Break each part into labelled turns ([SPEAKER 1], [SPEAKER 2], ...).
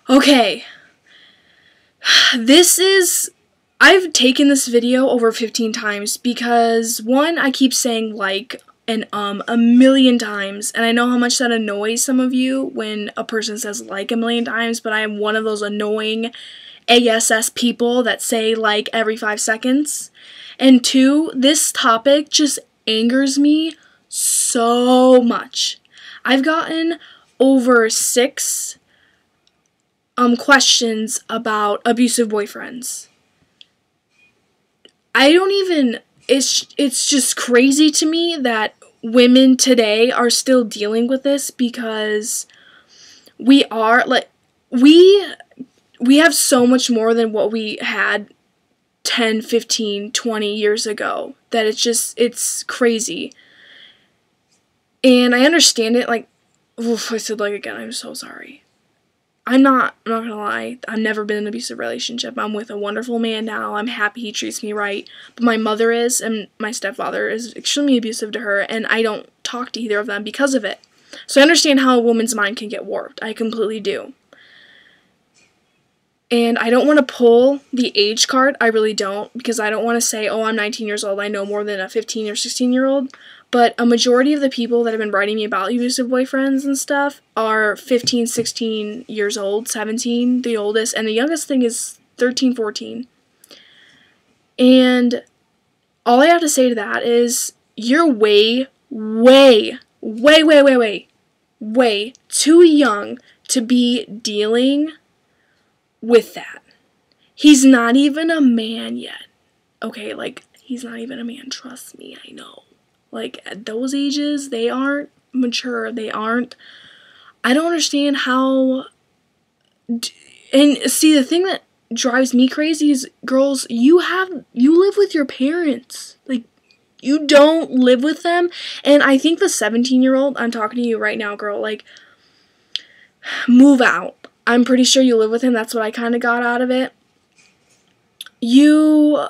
[SPEAKER 1] Okay. I've taken this video over 15 times because, one, I keep saying like and a million times, and I know how much that annoys some of you when a person says like a million times, but I am one of those annoying ASS people that say like every 5 seconds. And two, this topic just angers me so much. I've gotten over 6 questions about abusive boyfriends. It's just crazy to me that women today are still dealing with this, because we have so much more than what we had 10, 15, 20 years ago, that it's crazy. And I understand it, like, oof, I said like again, I'm so sorry. I'm not gonna lie, I've never been in an abusive relationship. I'm with a wonderful man now. I'm happy he treats me right. But my mother is, and my stepfather is extremely abusive to her, and I don't talk to either of them because of it. So I understand how a woman's mind can get warped. I completely do. And I don't want to pull the age card. I really don't, because I don't want to say, oh, I'm 19 years old, I know more than a 15 or 16-year-old. But a majority of the people that have been writing me about abusive boyfriends and stuff are 15, 16 years old, 17, the oldest, and the youngest thing is 13, 14. And all I have to say to that is, you're way too young to be dealing with that. He's not even a man yet. Okay, like, he's not even a man, trust me, I know. Like, at those ages, they aren't mature, I don't understand how, and see, the thing that drives me crazy is, girls, you live with your parents, like, you don't live with them, and I think the 17-year-old, I'm talking to you right now, girl, like, move out. I'm pretty sure you live with him, that's what I kind of got out of it. You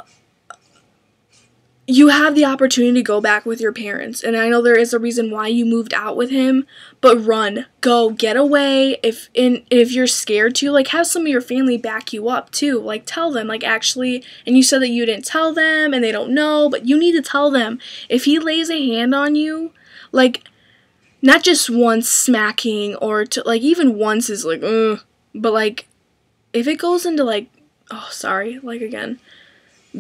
[SPEAKER 1] have the opportunity to go back with your parents, and I know there is a reason why you moved out with him, but run, go, get away. If you're scared to, like, have some of your family back you up too, like, tell them, like, actually, and you said that you didn't tell them and they don't know, but you need to tell them. If he lays a hand on you, like, not just once smacking, or like, even once is like, ugh, but like, if it goes into like, oh, sorry, like, again,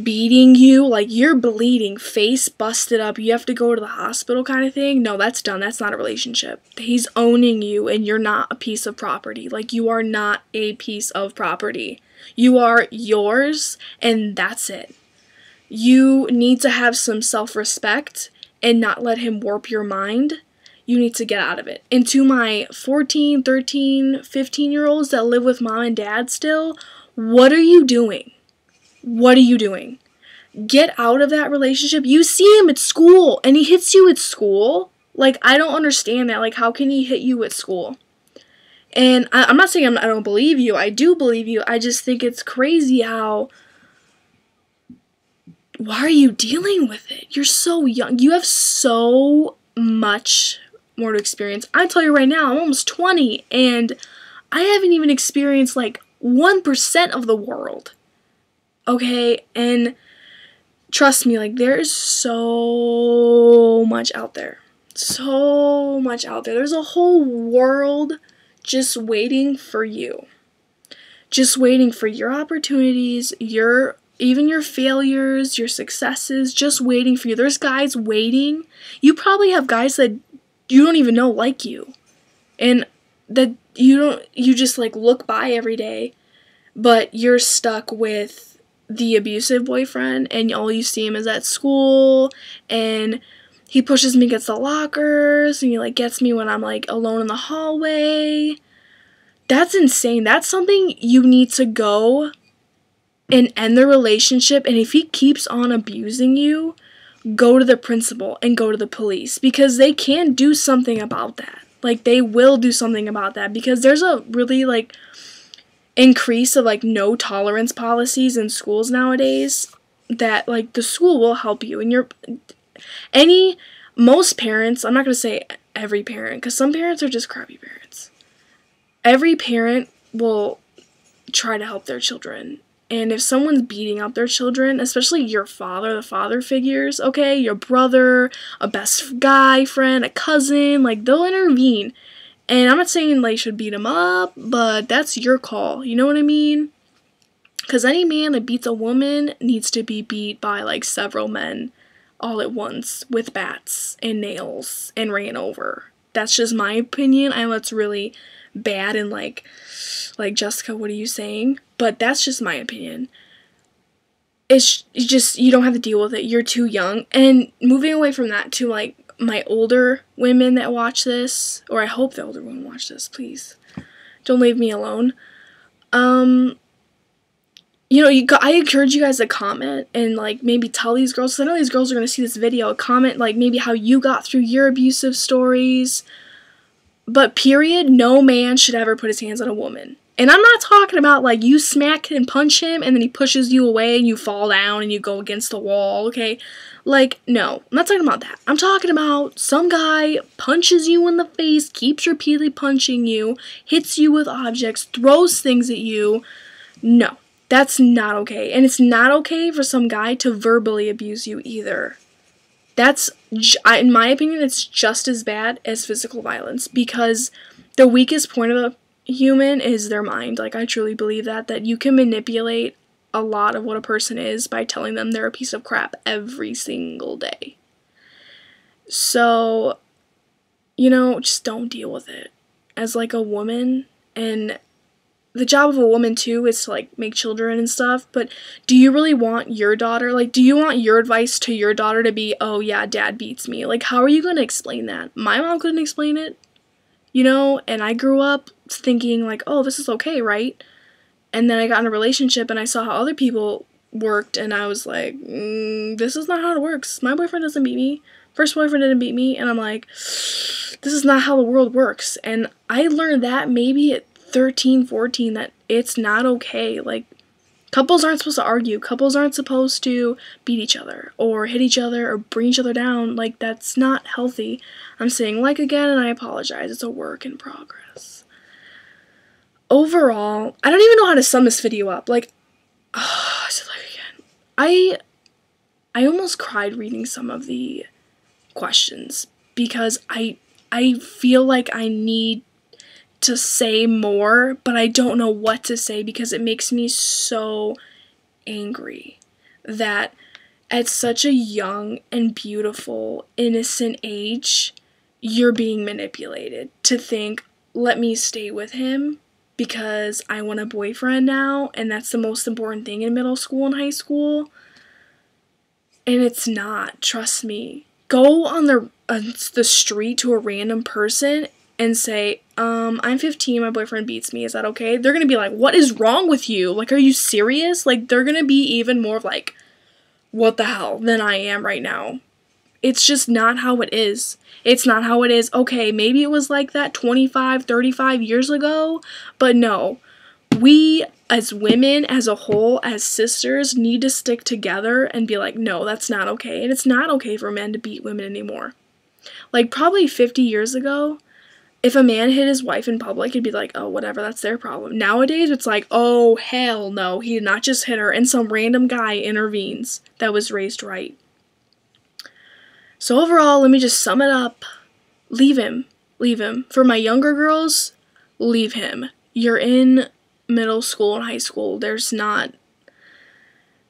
[SPEAKER 1] beating you, like, you're bleeding, face busted up, you have to go to the hospital kind of thing, no, that's done. That's not a relationship. He's owning you, and you're not a piece of property. Like, you are not a piece of property. You are yours, and that's it. You need to have some self-respect and not let him warp your mind. You need to get out of it. And to my 14, 13, 15-year-olds that live with mom and dad still, what are you doing? What are you doing? Get out of that relationship. You see him at school, and he hits you at school. Like, I don't understand that. Like, how can he hit you at school? And I'm not saying I don't believe you. I do believe you. I just think it's crazy how... Why are you dealing with it? You're so young. You have so much more to experience. I tell you right now, I'm almost 20, and I haven't even experienced, like, 1% of the world. Okay, and trust me, like, there is so much out there. So much out there. There's a whole world just waiting for you. Just waiting for your opportunities, even your failures, your successes, just waiting for you. There's guys waiting. You probably have guys that you don't even know like you. And that you just, like, look by every day, but you're stuck with the abusive boyfriend, and all you see him is at school, and he pushes me against the lockers, and he, like, gets me when I'm, like, alone in the hallway. That's insane. That's something you need to go and end the relationship, and if he keeps on abusing you, go to the principal and go to the police, because they can do something about that. Like, they will do something about that, because there's a really, like, increase of, like, no tolerance policies in schools nowadays, that, like, the school will help you, and most parents, I'm not going to say every parent, because some parents are just crappy parents. Every parent will try to help their children. And if someone's beating up their children, especially your father, the father figures, okay, your brother, a best guy friend, a cousin, like, they'll intervene. And I'm not saying, like, you should beat him up, but that's your call, you know what I mean? Because any man that beats a woman needs to be beat by, like, several men all at once with bats and nails and ran over. That's just my opinion. I know it's really bad and, like, Jessica, what are you saying? But that's just my opinion. It's just, you don't have to deal with it. You're too young. And moving away from that to, like, my older women that watch this, or I hope the older women watch this, please. Don't leave me alone. You know, I encourage you guys to comment and, like, maybe tell these girls, because I know these girls are going to see this video, comment, like, maybe how you got through your abusive stories. But period, no man should ever put his hands on a woman. And I'm not talking about, like, you smack and punch him and then he pushes you away and you fall down and you go against the wall, okay? Like, no, I'm not talking about that. I'm talking about some guy punches you in the face, keeps repeatedly punching you, hits you with objects, throws things at you. No, that's not okay. And it's not okay for some guy to verbally abuse you either. That's, in my opinion, it's just as bad as physical violence, because the weakest point of a human is their mind. Like, I truly believe that you can manipulate a lot of what a person is by telling them they're a piece of crap every single day. So, you know, just don't deal with it as, like, a woman. And the job of a woman, too, is to, like, make children and stuff, but do you really want your daughter, like, do you want your advice to your daughter to be, oh, yeah, dad beats me? Like, how are you going to explain that? My mom couldn't explain it, you know, and I grew up thinking, like, oh, this is okay, right? And then I got in a relationship, and I saw how other people worked, and I was like, this is not how it works. My boyfriend doesn't beat me. First boyfriend didn't beat me, and I'm like, this is not how the world works. And I learned that maybe at 13, 14, that it's not okay. Like, couples aren't supposed to argue. Couples aren't supposed to beat each other or hit each other or bring each other down. Like, that's not healthy. I'm saying like again, and I apologize. It's a work in progress. Overall, I don't even know how to sum this video up. Like, I said like again. I almost cried reading some of the questions because I feel like I need to say more, but I don't know what to say because it makes me so angry that at such a young and beautiful, innocent age, you're being manipulated to think, let me stay with him because I want a boyfriend now, and that's the most important thing in middle school and high school. And it's not, trust me. Go on the street to a random person and say, I'm 15, my boyfriend beats me, is that okay? They're gonna be like, what is wrong with you? Like, are you serious? Like, they're gonna be even more like, what the hell, than I am right now. It's just not how it is. It's not how it is. Okay, maybe it was like that 25, 35 years ago, but no. We, as women, as a whole, as sisters, need to stick together and be like, no, that's not okay. And it's not okay for men to beat women anymore. Like, probably 50 years ago, if a man hit his wife in public, it'd be like, oh, whatever, that's their problem. Nowadays, it's like, oh, hell no, he did not just hit her, and some random guy intervenes that was raised right. So overall, let me just sum it up. Leave him. Leave him. For my younger girls, leave him. You're in middle school and high school. There's not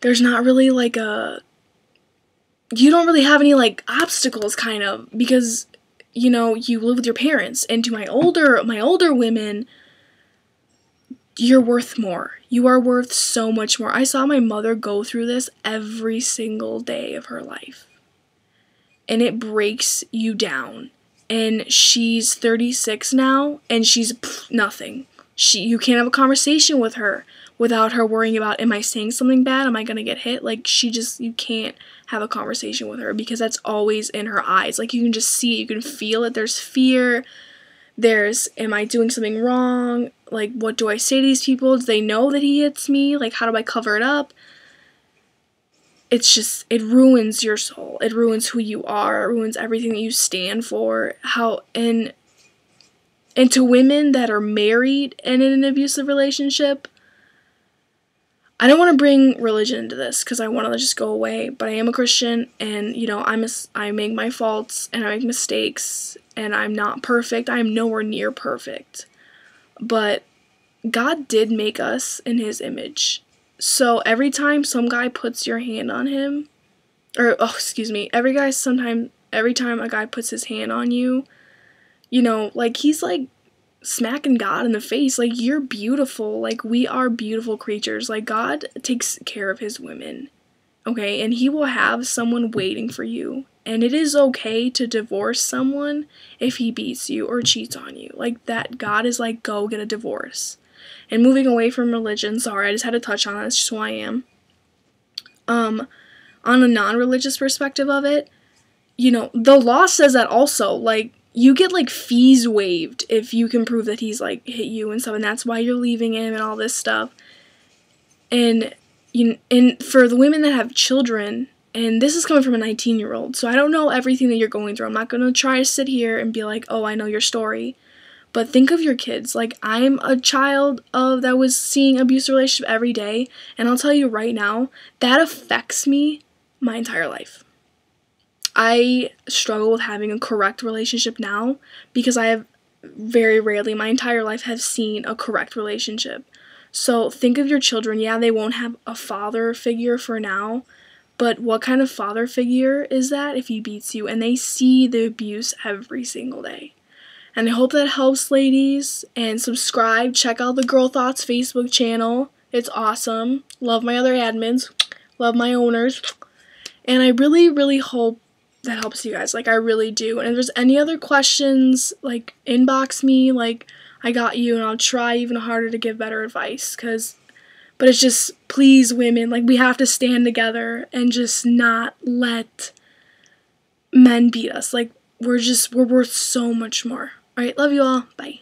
[SPEAKER 1] really like you don't really have any like obstacles kind of, because you know, you live with your parents. And to my older women, you're worth more. You are worth so much more. I saw my mother go through this every single day of her life. And it breaks you down. And she's 36 now, and she's nothing. You can't have a conversation with her without her worrying about, am I saying something bad? Am I going to get hit? Like, you can't have a conversation with her because that's always in her eyes. Like, you can just see it. You can feel it. There's fear. There's, am I doing something wrong? Like, what do I say to these people? Do they know that he hits me? Like, how do I cover it up? It's just, it ruins your soul. It ruins who you are. It ruins everything that you stand for. And to women that are married and in an abusive relationship, I don't want to bring religion into this because I want to just go away, but I am a Christian, and, you know, I make my faults, and I make mistakes, and I'm not perfect. I am nowhere near perfect. But God did make us in his image. So every time some guy puts your hand on him, or, oh, excuse me, every time a guy puts his hand on you, you know, like, he's, like, smacking God in the face. Like, you're beautiful. Like, we are beautiful creatures. Like, God takes care of his women, okay? And he will have someone waiting for you. And it is okay to divorce someone if he beats you or cheats on you. Like, that, God is like, go get a divorce. And moving away from religion, sorry, I just had to touch on it. That's just who I am. On a non-religious perspective of it, you know, the law says that also, like, you get, like, fees waived if you can prove that he's, like, hit you and stuff, and that's why you're leaving him and all this stuff. And, and for the women that have children, and this is coming from a 19-year-old, so I don't know everything that you're going through. I'm not going to try to sit here and be like, oh, I know your story. But think of your kids. Like, I'm a child that was seeing abusive relationship every day, and I'll tell you right now, that affects me my entire life. I struggle with having a correct relationship now because I have very rarely my entire life have seen a correct relationship. So think of your children. Yeah, they won't have a father figure for now, but what kind of father figure is that if he beats you and they see the abuse every single day? And I hope that helps, ladies. And subscribe. Check out the Girl Thoughts Facebook channel. It's awesome. Love my other admins. Love my owners. And I really, really hope that helps you guys. Like, I really do. And if there's any other questions, like, inbox me. Like, I got you, and I'll try even harder to give better advice. But it's just, please, women, like, we have to stand together and just not let men beat us. Like, we're worth so much more. Alright, love you all. Bye.